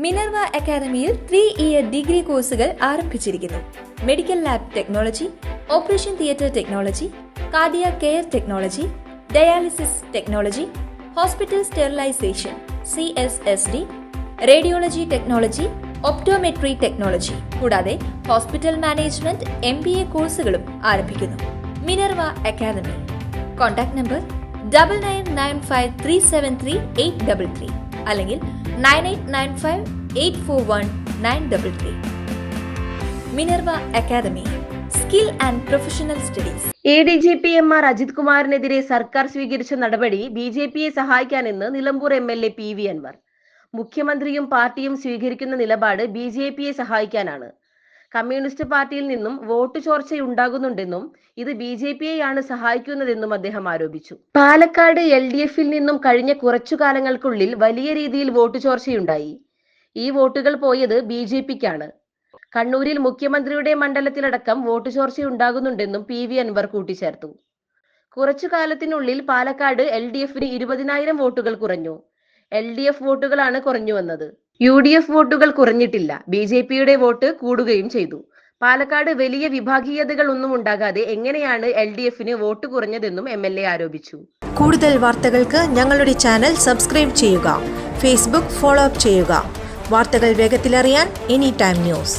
Minerva അക്കാദമിയിൽ 3-ഇയർ degree കോഴ്സുകൾ ആരംഭിച്ചിരിക്കുന്നു. Medical lab technology, operation theatre technology, cardiac care technology, dialysis technology, hospital sterilisation (CSSD), radiology technology, optometry technology കൂടാതെ hospital management MBA കോഴ്സുകളും ആരംഭിക്കുന്നു. Minerva academy. Contact number 9995373833 അല്ലെങ്കിൽ 9895841933. Minerva academy, skill and professional studies. ADGP MR Ajith കുമാറിനെതിരെ സർക്കാർ സ്വീകരിച്ച നടപടി BJPയെ സഹായിക്കാനെന്ന് Nilambur MLA PV Anwar. മുഖ്യമന്ത്രിയും പാർട്ടിയും സ്വീകരിക്കുന്ന നിലപാട് BJPയെ സഹായിക്കാനാണ്. കമ്മ്യൂണിസ്റ്റ് പാർട്ടിയിൽ നിന്നും വോട്ട് ചോർച്ചയുണ്ടാകുന്നുണ്ടെന്നും ഇത് BJPയെയാണ് സഹായിക്കുന്നതെന്നും അദ്ദേഹം ആരോപിച്ചു. പാലക്കാട് LDFൽ നിന്നും കഴിഞ്ഞ കുറച്ചു കാലങ്ങൾക്കുള്ളിൽ വലിയ രീതിയിൽ വോട്ട് ചോർച്ചയുണ്ടായി. ഈ വോട്ടുകൾ പോയത് BJPക്കാണ്. കണ്ണൂരിൽ മുഖ്യമന്ത്രിയുടെ മണ്ഡലത്തിലടക്കം വോട്ട് ചോർച്ചയുണ്ടാകുന്നുണ്ടെന്നും PV അൻവർ കൂട്ടിച്ചേർത്തു. കുറച്ചു കാലത്തിനുള്ളിൽ പാലക്കാട് LDFന് 20,000 വോട്ടുകൾ കുറഞ്ഞു. LDF വോട്ടുകളാണ് കുറഞ്ഞു വന്നത്. UDF വോട്ടുകൾ കുറഞ്ഞിട്ടില്ല. BJPയുടെ വോട്ട് കൂടുകയും ചെയ്തു. പാലക്കാട് വലിയ വിഭാഗീയതകൾ ഒന്നും ഉണ്ടാകാതെ എങ്ങനെയാണ് LDFന് വോട്ട് കുറഞ്ഞതെന്നും MLA ആരോപിച്ചു. കൂടുതൽ വാർത്തകൾക്ക് ഞങ്ങളുടെ ചാനൽ സബ്സ്ക്രൈബ് ചെയ്യുക. ഫേസ്ബുക്ക് ഫോളോ അപ്പ് ചെയ്യുക. വാർത്തകൾ വേഗത്തിലറിയാൻ Anytime News.